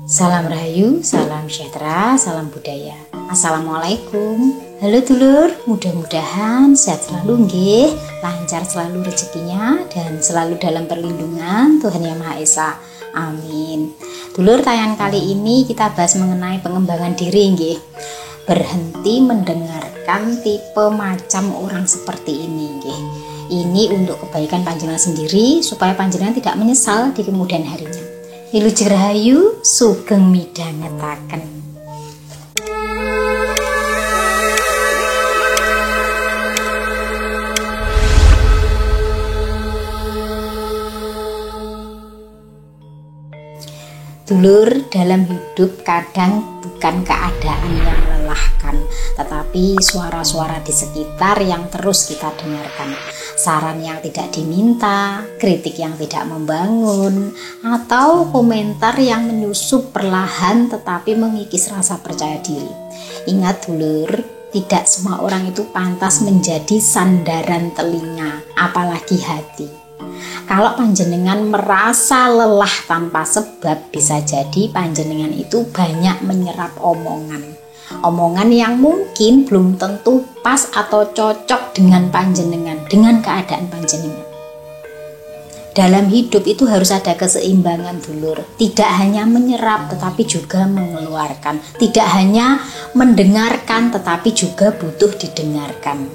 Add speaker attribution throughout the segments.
Speaker 1: Salam Rahayu, salam sejahtera, salam budaya. Assalamualaikum. Halo dulur, mudah-mudahan sehat selalu nggih, lancar selalu rezekinya dan selalu dalam perlindungan Tuhan Yang Maha Esa. Amin. Dulur, tayangan kali ini kita bahas mengenai pengembangan diri nggih. Berhenti mendengarkan tipe macam orang seperti ini nggih. Ini untuk kebaikan panjenengan sendiri supaya panjenengan tidak menyesal di kemudian harinya. Wilujeng Rahayu, sugeng midhangetaken. Dulur, dalam hidup kadang bukan keadaan yang melelahkan, tetapi suara-suara di sekitar yang terus kita dengarkan. Saran yang tidak diminta, kritik yang tidak membangun, atau komentar yang menyusup perlahan tetapi mengikis rasa percaya diri. Ingat dulur, tidak semua orang itu pantas menjadi sandaran telinga, apalagi hati. Kalau panjenengan merasa lelah tanpa sebab, bisa jadi panjenengan itu banyak menyerap omongan yang mungkin belum tentu pas atau cocok dengan panjenengan, dengan keadaan panjenengan. Dalam hidup itu harus ada keseimbangan dulur, tidak hanya menyerap tetapi juga mengeluarkan, tidak hanya mendengarkan tetapi juga butuh didengarkan.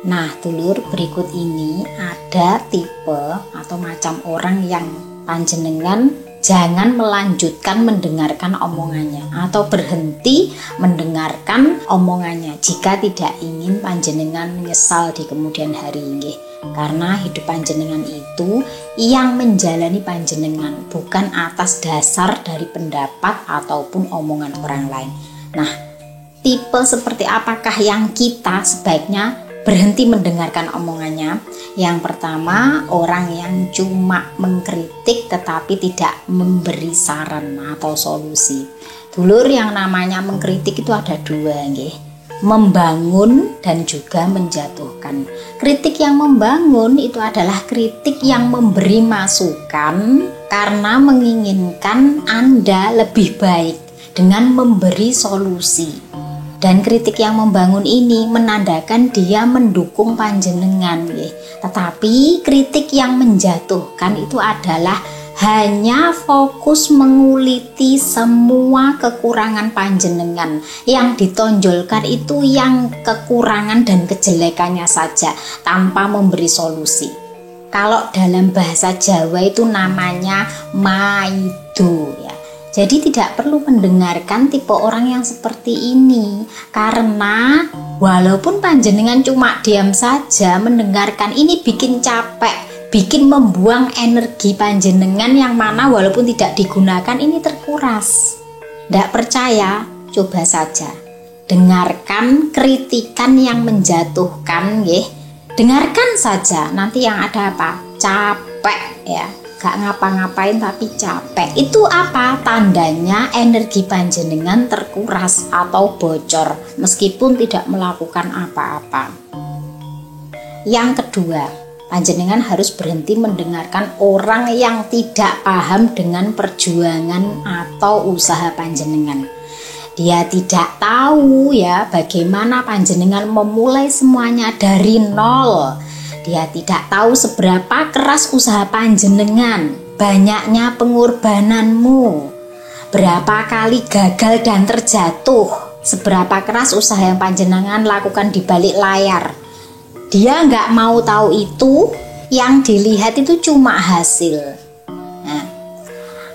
Speaker 1: Nah dulur, berikut ini ada tipe atau macam orang yang panjenengan jangan melanjutkan mendengarkan omongannya atau berhenti mendengarkan omongannya jika tidak ingin panjenengan menyesal di kemudian hari ini. Karena hidup panjenengan itu yang menjalani panjenengan, bukan atas dasar dari pendapat ataupun omongan orang lain. Nah, tipe seperti apakah yang kita sebaiknya berhenti mendengarkan omongannya? Yang pertama, orang yang cuma mengkritik tetapi tidak memberi saran atau solusi. Dulur, yang namanya mengkritik itu ada dua nggih. Membangun dan juga menjatuhkan. Kritik yang membangun itu adalah kritik yang memberi masukan karena menginginkan Anda lebih baik dengan memberi solusi. Dan kritik yang membangun ini menandakan dia mendukung panjenengan. Tetapi kritik yang menjatuhkan itu adalah hanya fokus menguliti semua kekurangan panjenengan. Yang ditonjolkan itu yang kekurangan dan kejelekannya saja tanpa memberi solusi. Kalau dalam bahasa Jawa itu namanya maido ya. Jadi tidak perlu mendengarkan tipe orang yang seperti ini, karena walaupun panjenengan cuma diam saja mendengarkan, ini bikin capek, bikin membuang energi panjenengan yang mana walaupun tidak digunakan ini terkuras. Tidak percaya? Coba saja. Dengarkan kritikan yang menjatuhkan, nggih. Dengarkan saja, nanti yang ada apa? Capek ya. Gak ngapa-ngapain tapi capek. Itu apa? Tandanya energi panjenengan terkuras atau bocor meskipun tidak melakukan apa-apa. Yang kedua, panjenengan harus berhenti mendengarkan orang yang tidak paham dengan perjuangan atau usaha panjenengan. Dia tidak tahu ya bagaimana panjenengan memulai semuanya dari nol. Dia tidak tahu seberapa keras usaha panjenengan, banyaknya pengorbananmu, berapa kali gagal dan terjatuh, seberapa keras usaha yang panjenengan lakukan di balik layar. Dia nggak mau tahu itu, yang dilihat itu cuma hasil. Nah,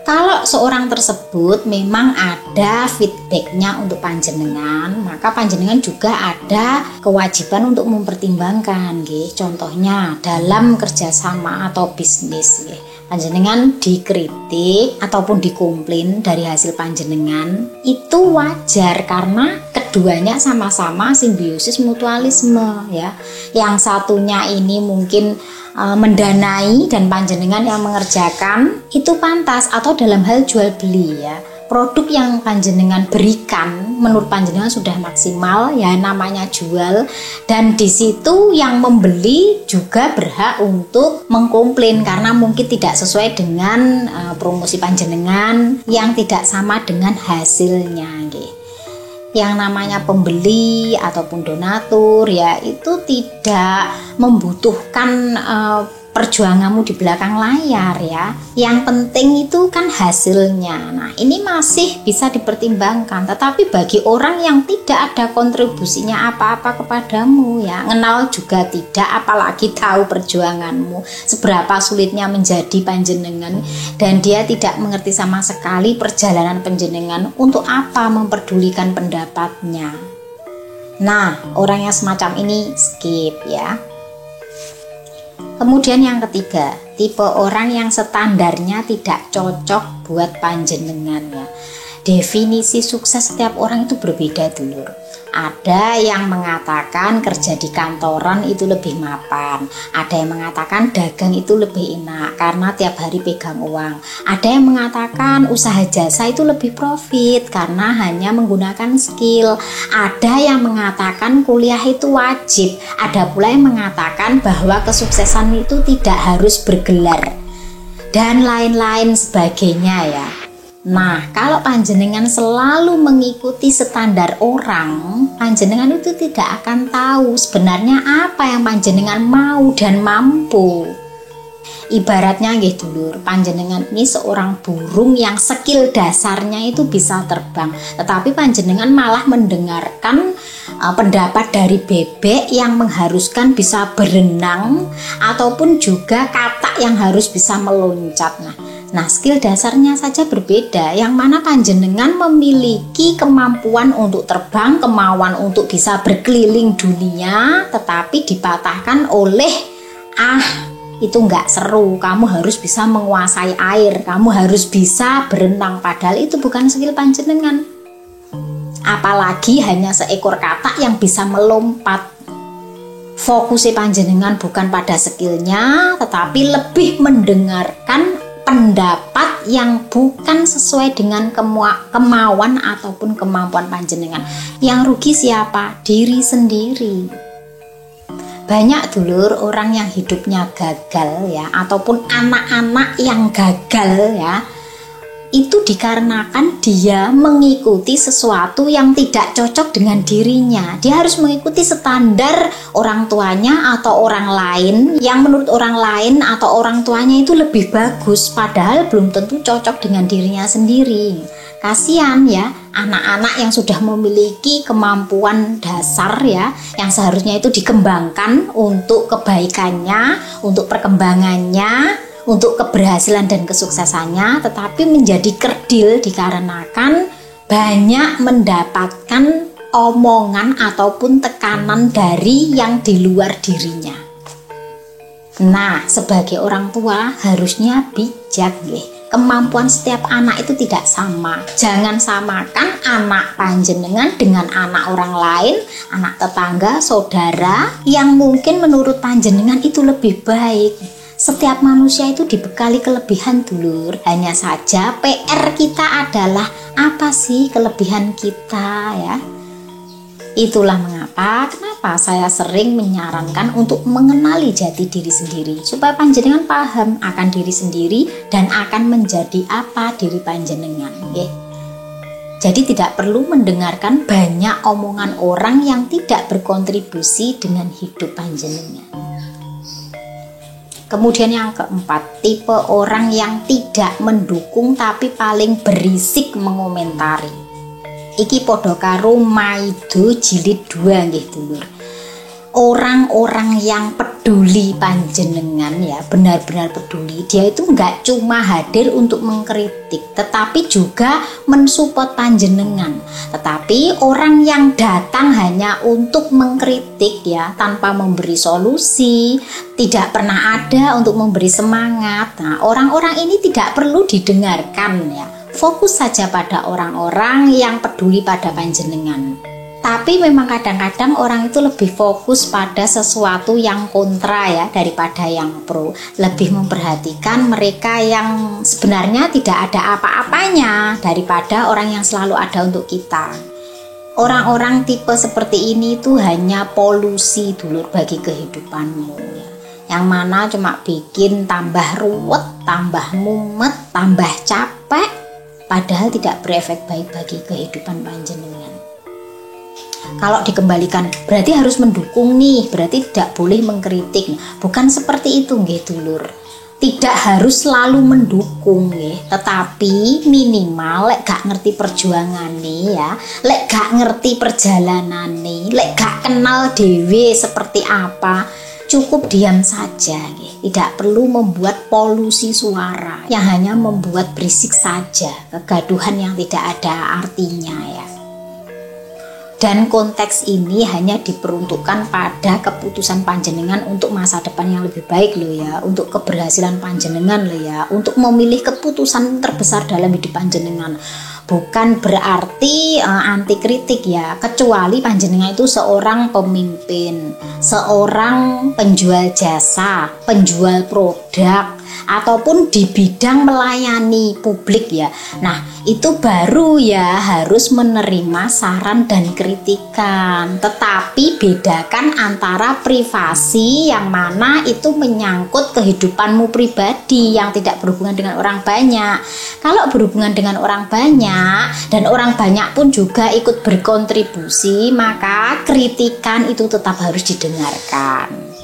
Speaker 1: kalau seorang tersebut memang ada feedbacknya untuk panjenengan, maka panjenengan juga ada kewajiban untuk mempertimbangkan. Contohnya dalam kerjasama atau bisnis, panjenengan dikritik ataupun dikomplain dari hasil panjenengan, itu wajar karena keduanya sama-sama simbiosis mutualisme ya. Yang satunya ini mungkin mendanai dan panjenengan yang mengerjakan, itu pantas. Atau dalam hal jual beli ya, produk yang panjenengan berikan menurut panjenengan sudah maksimal, ya namanya jual, dan di situ yang membeli juga berhak untuk mengkomplain karena mungkin tidak sesuai dengan promosi panjenengan yang tidak sama dengan hasilnya nggih. Yang namanya pembeli ataupun donatur ya itu tidak membutuhkan perjuanganmu di belakang layar ya. Yang penting itu kan hasilnya. Nah, ini masih bisa dipertimbangkan. Tetapi bagi orang yang tidak ada kontribusinya apa-apa kepadamu ya, kenal juga tidak, apalagi tahu perjuanganmu, seberapa sulitnya menjadi panjenengan, dan dia tidak mengerti sama sekali perjalanan panjenengan, untuk apa memperdulikan pendapatnya. Nah, orang yang semacam ini skip ya. Kemudian yang ketiga, tipe orang yang standarnya tidak cocok buat panjenengan ya. Definisi sukses setiap orang itu berbeda dulur. Ada yang mengatakan kerja di kantoran itu lebih mapan. Ada yang mengatakan dagang itu lebih enak karena tiap hari pegang uang. Ada yang mengatakan usaha jasa itu lebih profit karena hanya menggunakan skill. Ada yang mengatakan kuliah itu wajib. Ada pula yang mengatakan bahwa kesuksesan itu tidak harus bergelar. Dan lain-lain sebagainya ya. Nah, kalau panjenengan selalu mengikuti standar orang, panjenengan itu tidak akan tahu sebenarnya apa yang panjenengan mau dan mampu. Ibaratnya nggih dulur, panjenengan ini seorang burung yang skill dasarnya itu bisa terbang, tetapi panjenengan malah mendengarkan pendapat dari bebek yang mengharuskan bisa berenang ataupun juga katak yang harus bisa meloncat. Nah, skill dasarnya saja berbeda, yang mana panjenengan memiliki kemampuan untuk terbang, kemauan untuk bisa berkeliling dunia, tetapi dipatahkan oleh itu nggak seru, kamu harus bisa menguasai air, kamu harus bisa berenang, padahal itu bukan skill panjenengan. Apalagi hanya seekor katak yang bisa melompat. Fokusnya panjenengan bukan pada skillnya, tetapi lebih mendengarkan pendapat yang bukan sesuai dengan kemauan ataupun kemampuan panjenengan. Yang rugi siapa? Diri sendiri. Banyak dulur orang yang hidupnya gagal ya, ataupun anak-anak yang gagal ya, itu dikarenakan dia mengikuti sesuatu yang tidak cocok dengan dirinya. Dia harus mengikuti standar orang tuanya atau orang lain yang menurut orang lain atau orang tuanya itu lebih bagus, padahal belum tentu cocok dengan dirinya sendiri. Kasihan ya anak-anak yang sudah memiliki kemampuan dasar ya, yang seharusnya itu dikembangkan untuk kebaikannya, untuk perkembangannya, untuk keberhasilan dan kesuksesannya, tetapi menjadi kerdil dikarenakan banyak mendapatkan omongan ataupun tekanan dari yang di luar dirinya. Nah, sebagai orang tua harusnya bijak nggih. Kemampuan setiap anak itu tidak sama. Jangan samakan anak panjenengan dengan anak orang lain, anak tetangga, saudara yang mungkin menurut panjenengan itu lebih baik. Setiap manusia itu dibekali kelebihan dulur. Hanya saja PR kita adalah apa sih kelebihan kita ya. Itulah kenapa saya sering menyarankan untuk mengenali jati diri sendiri, supaya panjenengan paham akan diri sendiri dan akan menjadi apa diri panjenengan. Jadi tidak perlu mendengarkan banyak omongan orang yang tidak berkontribusi dengan hidup panjenengan. Kemudian yang keempat, tipe orang yang tidak mendukung tapi paling berisik mengomentari. Iki podo karo Maido jilid 2 nggih dulur. Orang-orang yang peduli panjenengan ya, benar-benar peduli, dia itu nggak cuma hadir untuk mengkritik, tetapi juga mensupport panjenengan. Tetapi orang yang datang hanya untuk mengkritik ya, tanpa memberi solusi, tidak pernah ada untuk memberi semangat. Nah, orang-orang ini tidak perlu didengarkan ya. Fokus saja pada orang-orang yang peduli pada panjenengan. Tapi memang kadang-kadang orang itu lebih fokus pada sesuatu yang kontra ya daripada yang pro. Lebih memperhatikan mereka yang sebenarnya tidak ada apa-apanya daripada orang yang selalu ada untuk kita. Orang-orang tipe seperti ini itu hanya polusi dulur bagi kehidupanmu ya. Yang mana cuma bikin tambah ruwet, tambah mumet, tambah capek, padahal tidak berefek baik bagi kehidupan panjenengan. Kalau dikembalikan berarti harus mendukung nih, berarti tidak boleh mengkritik. Bukan seperti itu nggih dulur. Tidak harus selalu mendukung nggih, tetapi minimal lek gak ngerti perjuangan nih ya, lek gak ngerti perjalanan nih, lek gak kenal dhewe seperti apa, cukup diam saja nggih. Tidak perlu membuat polusi suara yang hanya membuat berisik saja, kegaduhan yang tidak ada artinya ya. Dan konteks ini hanya diperuntukkan pada keputusan panjenengan untuk masa depan yang lebih baik loh ya, untuk keberhasilan panjenengan loh ya, untuk memilih keputusan terbesar dalam hidup panjenengan. Bukan berarti anti kritik ya, kecuali panjenengan itu seorang pemimpin, seorang penjual jasa, penjual produk, ataupun di bidang melayani publik ya. Nah, itu baru ya harus menerima saran dan kritikan. Tetapi bedakan antara privasi yang mana itu menyangkut kehidupanmu pribadi yang tidak berhubungan dengan orang banyak. Kalau berhubungan dengan orang banyak dan orang banyak pun juga ikut berkontribusi, maka kritikan itu tetap harus didengarkan.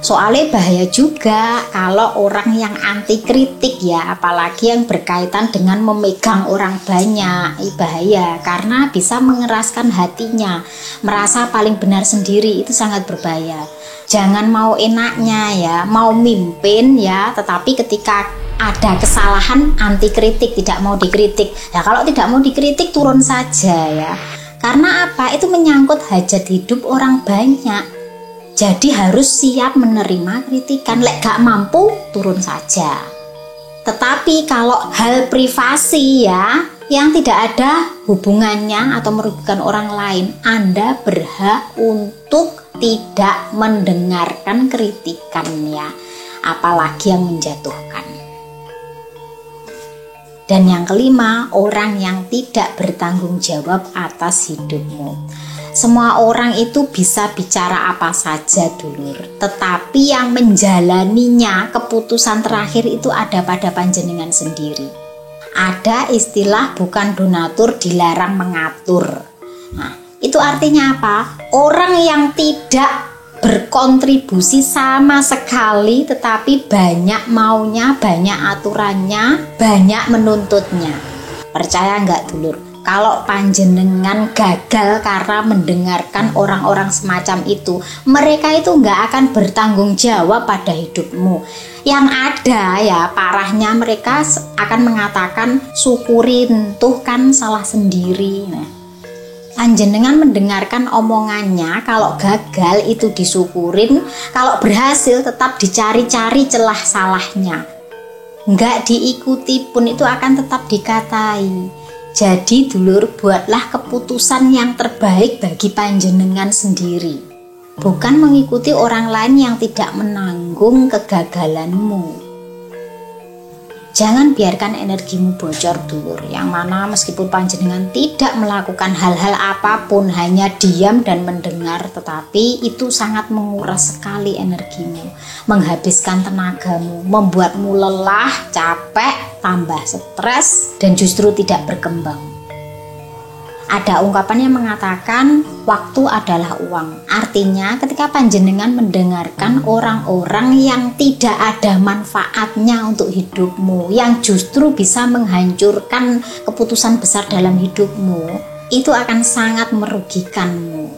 Speaker 1: Soalnya bahaya juga kalau orang yang anti kritik ya, apalagi yang berkaitan dengan memegang orang banyak, bahaya karena bisa mengeraskan hatinya, merasa paling benar sendiri, itu sangat berbahaya. Jangan mau enaknya ya, mau mimpin ya, tetapi ketika ada kesalahan anti kritik, tidak mau dikritik. Ya kalau tidak mau dikritik turun saja ya. Karena apa? Itu menyangkut hajat hidup orang banyak. Jadi harus siap menerima kritikan. Lek gak mampu turun saja. Tetapi kalau hal privasi ya, yang tidak ada hubungannya atau merugikan orang lain, Anda berhak untuk tidak mendengarkan kritikannya, apalagi yang menjatuhkan. Dan yang kelima, orang yang tidak bertanggung jawab atas hidupmu. Semua orang itu bisa bicara apa saja dulur, tetapi yang menjalaninya, keputusan terakhir itu ada pada panjenengan sendiri. Ada istilah bukan donatur dilarang mengatur. Nah, itu artinya apa? Orang yang tidak berkontribusi sama sekali tetapi banyak maunya, banyak aturannya, banyak menuntutnya. Percaya nggak dulur? Kalau panjenengan gagal karena mendengarkan orang-orang semacam itu, mereka itu nggak akan bertanggung jawab pada hidupmu. Yang ada ya parahnya mereka akan mengatakan syukurin, tuh kan salah sendiri. Nah, panjenengan mendengarkan omongannya, kalau gagal itu disyukurin, kalau berhasil tetap dicari-cari celah salahnya. Nggak diikuti pun itu akan tetap dikatai. Jadi dulur, buatlah keputusan yang terbaik bagi panjenengan sendiri, bukan mengikuti orang lain yang tidak menanggung kegagalanmu. Jangan biarkan energimu bocor dulur, yang mana meskipun panjenengan tidak melakukan hal-hal apapun, hanya diam dan mendengar, tetapi itu sangat menguras sekali energimu, menghabiskan tenagamu, membuatmu lelah, capek, tambah stres, dan justru tidak berkembang. Ada ungkapan yang mengatakan waktu adalah uang. Artinya ketika panjenengan mendengarkan orang-orang yang tidak ada manfaatnya untuk hidupmu, yang justru bisa menghancurkan keputusan besar dalam hidupmu, itu akan sangat merugikanmu.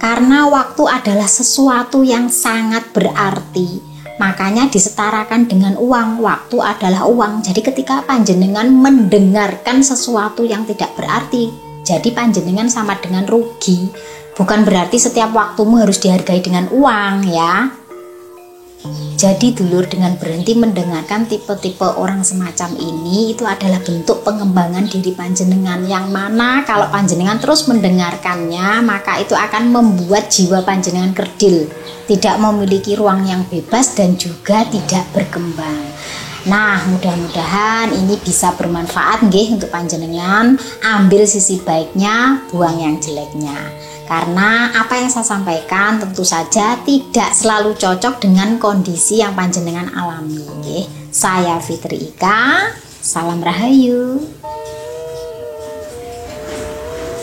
Speaker 1: Karena waktu adalah sesuatu yang sangat berarti. Makanya disetarakan dengan uang. Waktu adalah uang. Jadi ketika panjenengan mendengarkan sesuatu yang tidak berarti, jadi panjenengan sama dengan rugi. Bukan berarti setiap waktumu harus dihargai dengan uang ya. Jadi dulur, dengan berhenti mendengarkan tipe-tipe orang semacam ini itu adalah bentuk pengembangan diri panjenengan, yang mana kalau panjenengan terus mendengarkannya maka itu akan membuat jiwa panjenengan kerdil, tidak memiliki ruang yang bebas dan juga tidak berkembang. Nah, mudah-mudahan ini bisa bermanfaat nggih untuk panjenengan. Ambil sisi baiknya, buang yang jeleknya. Karena apa yang saya sampaikan tentu saja tidak selalu cocok dengan kondisi yang panjenengan alami nggih. Saya Fitri Ika, salam rahayu.